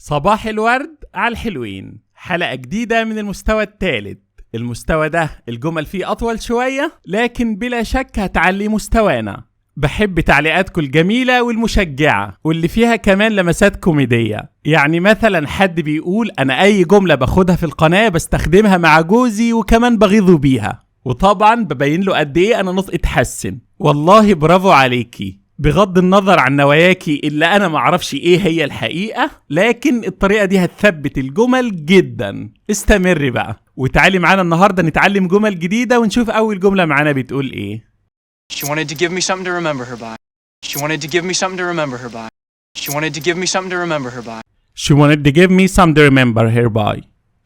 صباح الورد على الحلوين. حلقة جديدة من المستوى الثالث. المستوى ده الجمل فيه أطول شوية، لكن بلا شك هتعلي مستوانا. بحب تعليقاتكم الجميلة والمشجعة واللي فيها كمان لمسات كوميدية. يعني مثلا حد بيقول أنا أي جملة باخدها في القناة بستخدمها مع جوزي وكمان بغيظه بيها، وطبعا ببين له قد إيه أنا نطقي اتحسن. والله برافو عليكي، بغض النظر عن نواياكي اللي أنا معرفش إيه هي الحقيقة، لكن الطريقة دي هتثبت الجمل جدا. استمري بقى وتعالي معانا النهاردة نتعلم جمل جديدة ونشوف أول جملة معانا بتقول إيه. She wanted to give me something to remember her by. She wanted to give me something to remember her by. She wanted to give me something to remember her by. She wanted to give me something to remember her by.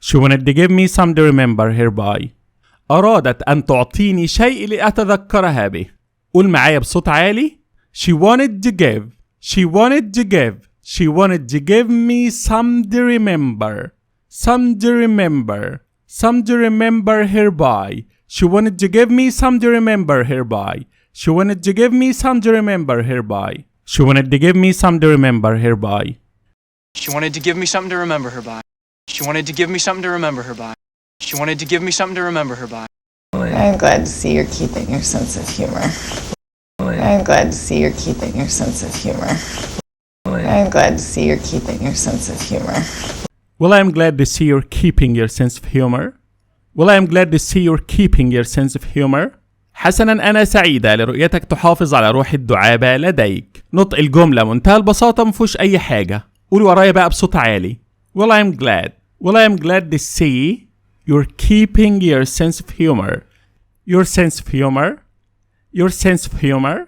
She wanted to give me something to remember her by. أرادت أن تعطيني شيء لأتذكرها به. قول معايا بصوت عالي. She wanted to give. She wanted to give. She wanted to give me some to remember. Some to remember. Some to remember her by. She wanted to give me some to remember her by. She wanted to give me some to remember her by. She wanted to give me some to remember her by. She wanted to give me something to remember her by. She wanted to give me something to remember her by. She wanted to give me something to remember her by. I'm glad to see you're keeping your sense of humor. I'm glad to see you're keeping your sense of humor. I'm glad to see you're keeping your sense of humor. Well, I'm glad to see you're keeping your sense of humor. Well, I'm glad to see you're keeping your sense of humor. حسنا، أنا سعيدة، لرؤيتك تحافظ على روح الدعابة لديك. نطق الجملة منتهى البساطة، مفيهوش أي حاجة. قول ورايا بقى بصوت عالي. Well, I'm glad. Well, I'm glad to see you're keeping your sense of humor. Your sense of humor. Your sense of humor.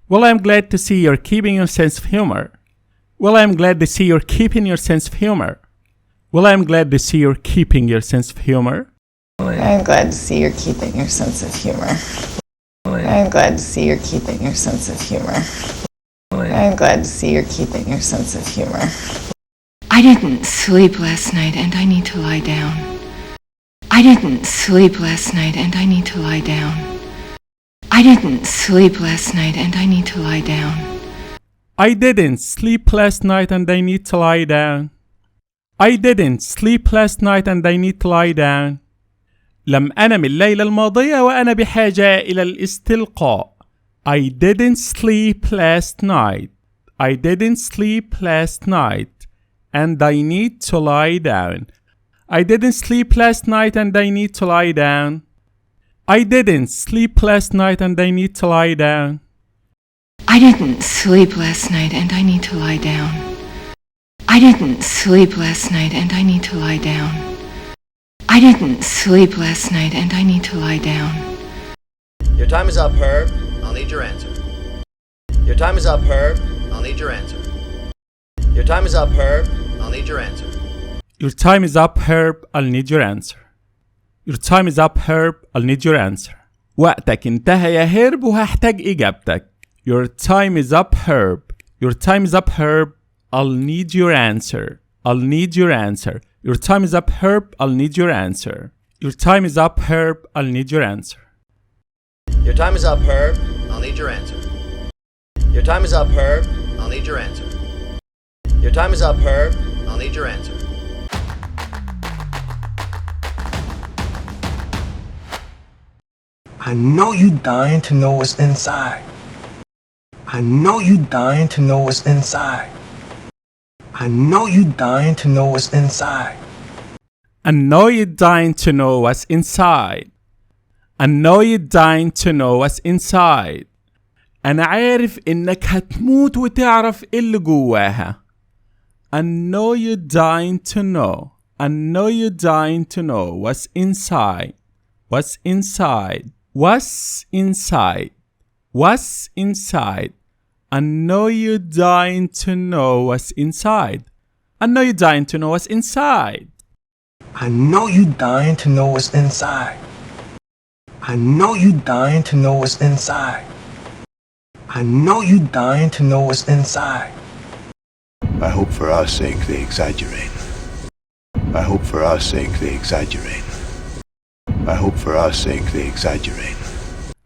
Well, I'm glad to see you're keeping your sense of humor. Well, I'm glad to see you're keeping your sense of humor. Well, I'm glad to see you're keeping your sense of humor. I'm glad to see you're keeping your sense of humor. I'm glad to see you're keeping your sense of humor. I'm glad to see you're keeping your sense of humor. I didn't sleep last night and I need to lie down. I didn't sleep last night and I need to lie down. I didn't sleep last night and I need to lie down. I didn't sleep last night and I need to lie down. I didn't sleep last night and I need to lie down. لم أنم الليلة الماضية وأنا بحاجة إلى الاستلقاء. I didn't sleep last night. I didn't sleep last night and I need to lie down. I didn't sleep last night and I need to lie down. I didn't sleep last night and I need to lie down. I didn't sleep last night and I need to lie down. I didn't sleep last night and I need to lie down. I didn't sleep last night and I need to lie down. Your time is up, Herb. I'll need your answer. Your time is up, Herb. I'll need your answer. Your time is up, Herb. I'll need your answer. Your time is up, Herb. I'll need your answer. Your time is up, Herb. I'll need your answer. وقتك انتهى يا هيرب وهحتاج إجابتك. Your time is up, Herb. Your time is up, Herb. I'll need your answer. I'll need your answer. Your time is up, Herb. I'll need your answer. Your time is up, Herb. I'll need your answer. Your time is up, Herb. I'll need your answer. Your time is up, Herb. I'll need your answer. Your time is up, Herb. I'll need your answer. I know you dying to know what's inside. I know you dying to know what's inside. I know you dying to know what's inside. I know you're dying to know what's inside. I know you're dying to know what's inside. أنا عارف إنك هتموت وتعرف اللي جواها. I know you're dying to know. I know you're dying to know what's inside. What's inside. What's inside. What's inside. I know you're dying to know what's inside. I know you're dying to know what's inside. I know you dying to know what's inside. I know you dying to know what's inside. I know you dying to know what's inside. I hope for our sake they exaggerate. I hope for our sake they exaggerate. I hope for our sake they exaggerate.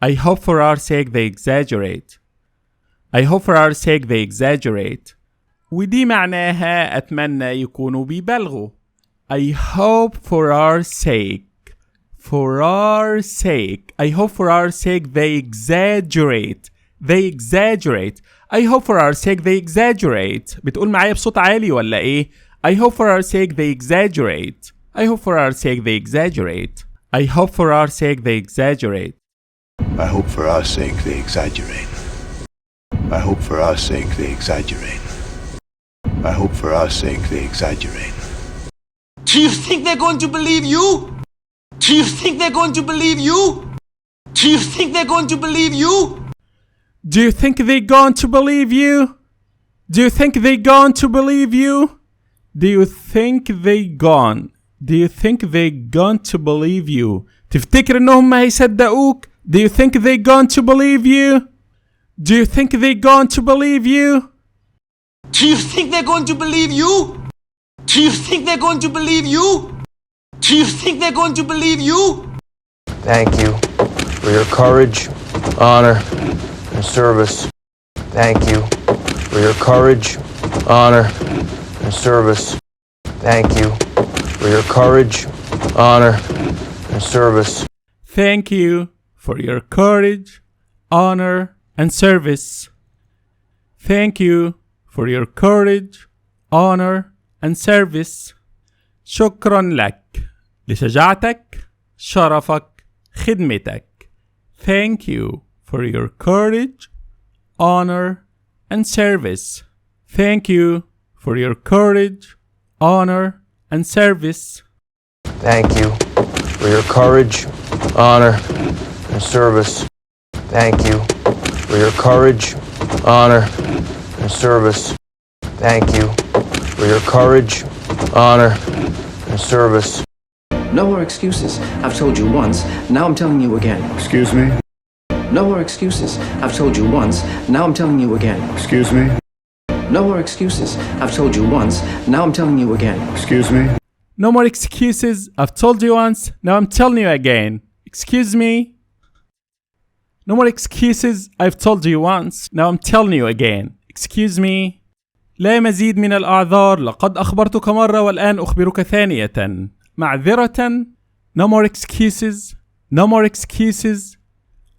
I hope for our sake they exaggerate. I hope for our sake they exaggerate. ودي معناها أتمنى يكونوا بيبالغوا. I hope for our sake. For our sake. I hope for our sake they exaggerate. They exaggerate. I hope for our sake they exaggerate. بتقول معايا بصوت عالي ولا ايه؟ I hope for our sake they exaggerate. I hope for our sake they exaggerate. I hope for our sake they exaggerate. I hope for our sake they exaggerate. I hope for our sake they exaggerate. I hope for our sake they exaggerate. Do you think they're going to believe you? Do you think they're going to believe you? Do you think they're going to believe you? Do you think they're going to believe you? Do you think they're going to believe you? Do you think they're going to believe you? تفتكر انهم هيصدقوك؟ Do you think they're going to believe you? Do you think they're going to believe you? Do you think they're going to believe you? Do you think they're going to believe you? Do you think they're going to believe you? Thank you for your courage, honor, and service. Thank you for your courage, honor, and service. Thank you for your courage, honor, and service. Thank you for your courage, honor, and service. Thank you for your courage, honor, and service. شكرا لك لشجاعتك، شرفك، خدمتك. Thank you for your courage, honor, and service. Thank you for your courage, honor, and service. Thank you for your courage, honor, and service. Thank you for your courage, honor, and service. Thank you for your courage, honor, and service. No more excuses. I've told you once, now I'm telling you again. Excuse me? No more excuses. I've told you once, now I'm telling you again. Excuse me? No more excuses. I've told you once, now I'm telling you again. Excuse me? No more excuses. I've told you once. Now I'm telling you again. Excuse me? No more excuses. I've told you once. Now I'm telling you again. Excuse me? لا مزيد من الأعذار. لقد أخبرتك مرة والآن أخبرك ثانية. معذرة. No more excuses. No more excuses.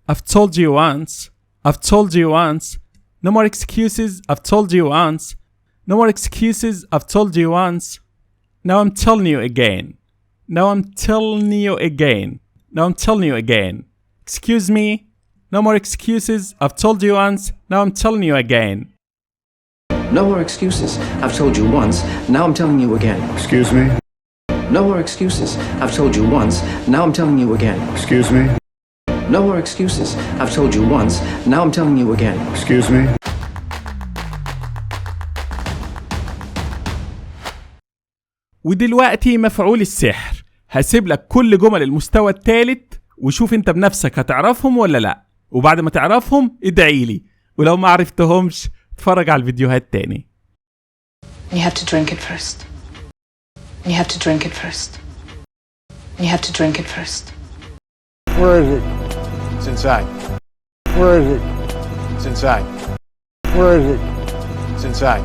I've told you once. I've told you once. No more excuses. I've told you once. No more excuses. I've told you once. Now I'm telling you again. Now I'm telling you again. Now I'm telling you again. Excuse me. No more excuses. I've told you once. Now I'm telling you again. No more excuses. I've told you once, now I'm telling you again. Excuse me? No more excuses. I've told you once, now I'm telling you again. Excuse me? No more excuses. I've told you once, now I'm telling you again. Excuse me? ودلوقتي مفعول السحر. هسيب لك كل جمل المستوى الثالث وشوف انت بنفسك هتعرفهم ولا لا، وبعد ما تعرفهم ادعي لي، ولو ما عرفتهمش اتفرج على الفيديوهات تاني. You have to drink it first. You have to drink it first. You have to drink it first. Where is it? It's inside. Where is it? It's inside. Where is it? It's inside.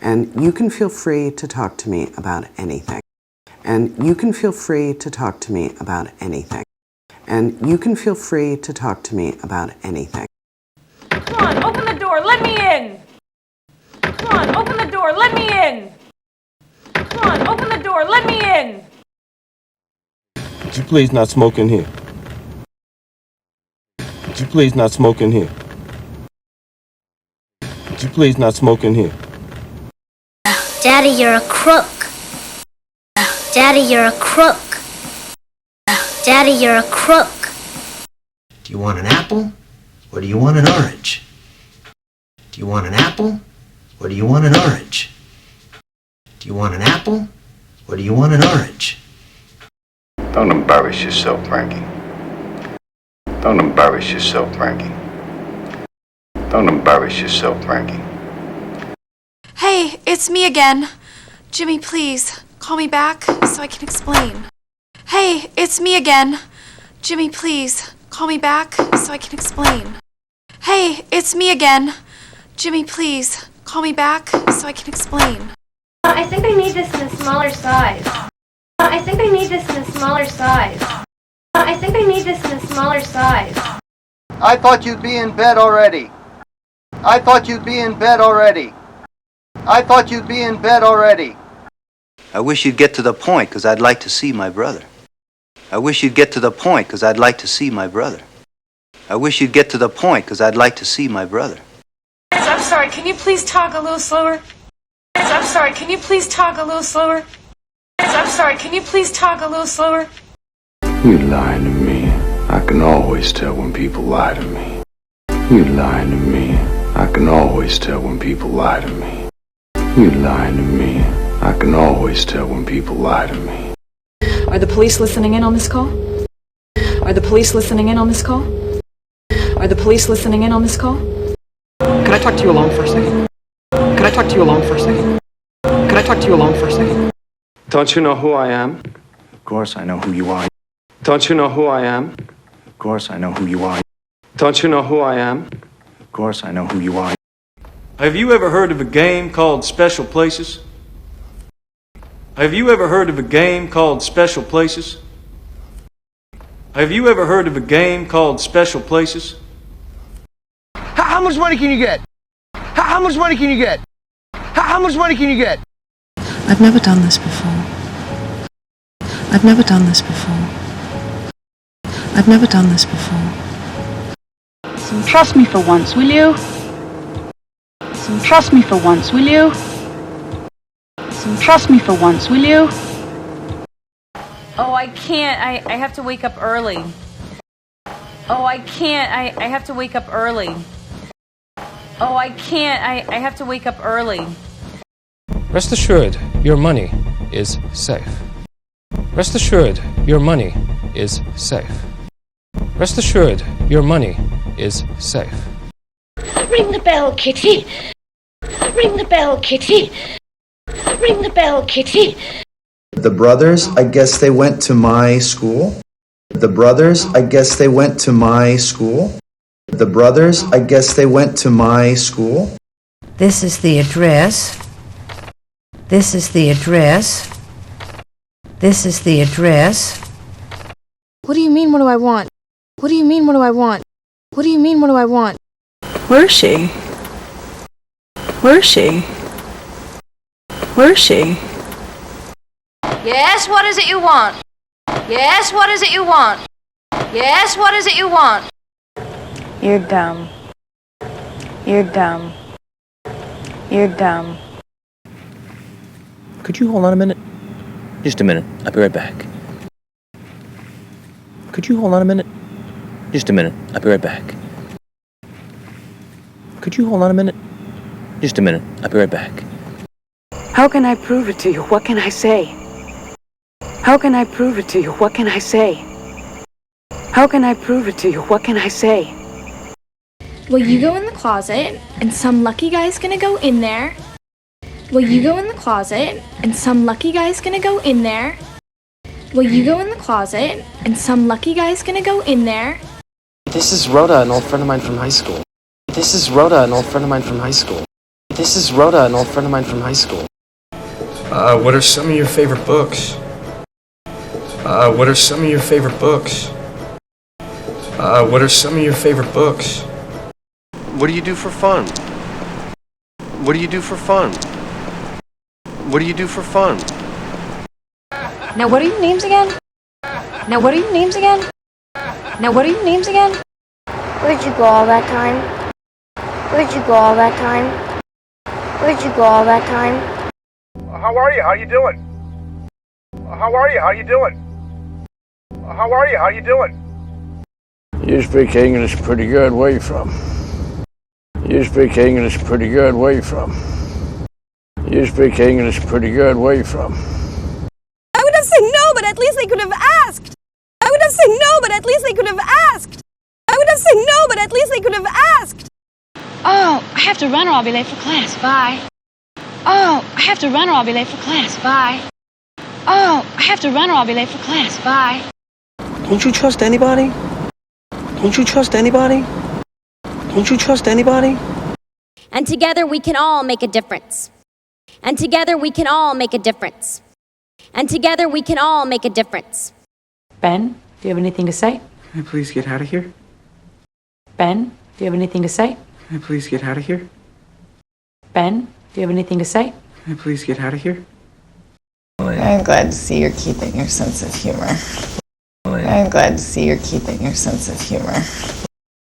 And you can feel free to talk to me about anything. And you can feel free to talk to me about anything. And you can feel free to talk to me about anything. Come on, open the door, let me in! Come on, open the door, let me in! Come on, open the door, let me in! Could you please not smoke in here? Could you please not smoke in here? Could you please not smoke in here? Daddy, you're a crook. Daddy, you're a crook. Daddy, you're a crook. Do you want an apple or do you want an orange? Do you want an apple or do you want an orange? Do you want an apple or do you want an orange? Don't embarrass yourself, Frankie. Don't embarrass yourself, Frankie. Don't embarrass yourself, Frankie. Hey, it's me again. Jimmy, please, call me back so I can explain. Hey, it's me again. Jimmy, please, call me back so I can explain. Hey, it's me again. Jimmy, please, call me back so I can explain. I think I need this in a smaller size. I think I need this in a smaller size. I think I need this in a smaller size. I thought you'd be in bed already. I thought you'd be in bed already. I thought you'd be in bed already. I wish you'd get to the point, because I'd like to see my brother. I wish you'd get to the point, because I'd like to see my brother. I wish you'd get to the point, because I'd like to see my brother. I'm sorry, can you please talk a little slower? I'm sorry, can you please talk a little slower? I'm sorry, can you please talk a little slower? You lying to me. I can always tell when people lie to me. You lying to me. I can always tell when people lie to me. You lying to me. I can always tell when people lie to me. Are the police listening in on this call? Are the police listening in on this call? Are the police listening in on this call? Could I talk to you alone for a second? Could I talk to you alone for a second? Could I talk to you alone for a second? Don't you know who I am? Of course I know who you are. Don't you know who I am? Of course I know who you are. Don't you know who I am? Of course I know who you are. Have you ever heard of a game called Special Places? Have you ever heard of a game called Special Places? Have you ever heard of a game called Special Places? How much money can you get? How much money can you get? How much money can you get? I've never done this before. I've never done this before. I've never done this before. Trust me for once, will you? Trust me for once, will you? Trust me for once, will you? Oh, I can't. I have to wake up early. Oh, I can't. I have to wake up early. Oh, I can't. I have to wake up early. Rest assured, your money is safe. Rest assured, your money is safe. Rest assured, your money is safe. Ring the bell, Kitty. Ring the bell, Kitty. Ring the bell, Kitty. The brothers, I guess they went to my school. The brothers, I guess they went to my school. The brothers, I guess they went to my school. This is the address. This is the address. This is the address. What do you mean, what do I want? What do you mean, what do I want? What do you mean, what do I want? Where is she? Where is she? Where is she? Yes, what is it you want? Yes, what is it you want? Yes, what is it you want? You're dumb. You're dumb. You're dumb. Could you hold on a minute? Just a minute. I'll be right back. Could you hold on a minute? Just a minute. I'll be right back. Could you hold on a minute? Just a minute. I'll be right back. How can I prove it to you? What can I say? How can I prove it to you? What can I say? How can I prove it to you? What can I say? Well, you go in the closet, and some lucky guy's gonna go in there. Well, you go in the closet, and some lucky guy's gonna go in there. Well, you go in the closet, and some lucky guy's gonna go in there. This is Rhoda, an old friend of mine from high school. This is Rhoda, an old friend of mine from high school. This is Rhoda, an old friend of mine from high school. What are some of your favorite books? What are some of your favorite books? What are some of your favorite books? What do you do for fun? What do you do for fun? What do you do for fun? Now what are your names again? Now what are your names again? Now what are your names again? Where'd you go all that time? Where'd you go all that time? Where'd you go all that time? How are you? How you doing? How are you? How you doing? How are you? How you doing? You speak English pretty good. Where you from? You speak English pretty good. Where you from? You speak English pretty good. Where you from? I would have said no, but at least they could have asked. I would have said no, but at least they could have asked. I would have said no, but at least they could have asked. Oh, I have to run or I'll be late for class. Bye. Oh, I have to run or I'll be late for class. Bye. Oh, I have to run or I'll be late for class. Bye. Don't you trust anybody? Don't you trust anybody? Don't you trust anybody? And together we can all make a difference. And together we can all make a difference. And together we can all make a difference. Ben, do you have anything to say? Can I please get out of here? Ben, do you have anything to say? Can I please get out of here? Ben, do you have anything to say? Can I please get out of here? I'm glad to see you're keeping your sense of humor. I'm glad to see you're keeping your sense of humor.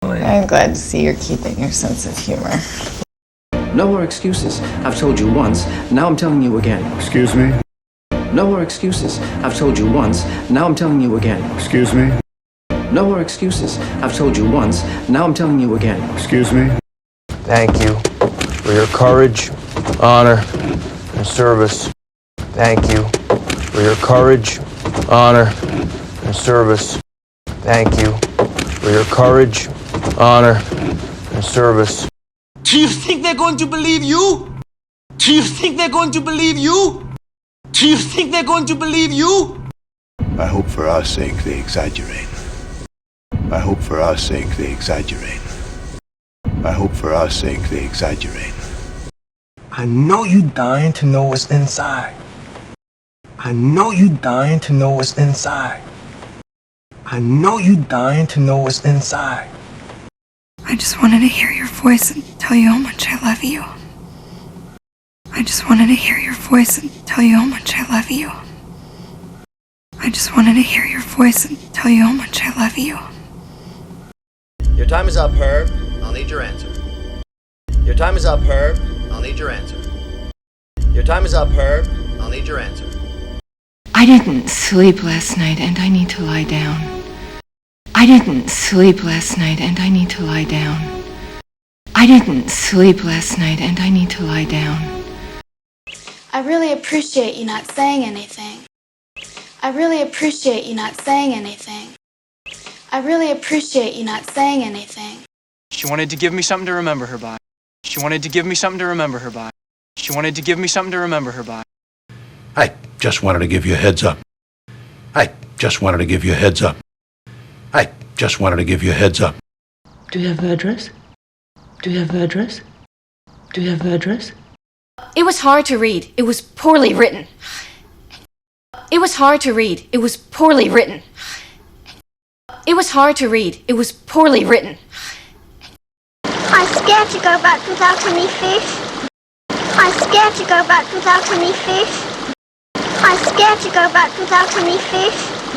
I'm glad to see you're keeping your sense of humor. No more excuses. I've told you once, now I'm telling you again. Excuse me? No more excuses. I've told you once, now I'm telling you again. Excuse me? No more excuses. I've told you once, now I'm telling you again. Excuse me? Thank you for your courage, honor, and service. Thank you for your courage, honor, and service. Thank you for your courage, honor, and service. Do you think they're going to believe you? Do you think they're going to believe you? Do you think they're going to believe you? I hope for our sake they exaggerate. I hope for our sake they exaggerate. I hope for our sake they exaggerate. I know you dying to know what's inside. I know you dying to know what's inside. I know you dying to know what's inside. I just wanted to hear your voice and tell you how much I love you. I just wanted to hear your voice and tell you how much I love you. I just wanted to hear your voice and tell you how much I love you. Your time is up, Herb. I'll need your answer. Your time is up, Herb. I'll need your answer. Your time is up, Herb. I'll need your answer. I didn't sleep last night and I need to lie down. I didn't sleep last night and I need to lie down. I didn't sleep last night and I need to lie down. I really appreciate you not saying anything. I really appreciate you not saying anything. I really appreciate you not saying anything. She wanted to give me something to remember her by. She wanted to give me something to remember her by. She wanted to give me something to remember her by. I just wanted to give you a heads up. I just wanted to give you a heads up. I just wanted to give you a heads up. Do you have her address? Do you have her address? Do you have her address? It was hard to read. It was poorly written. It was hard to read. It was poorly written. It was hard to read. It was poorly written. I'm scared to go back without any fish. I'm scared to go back without any fish. I'm scared to go back without any fish.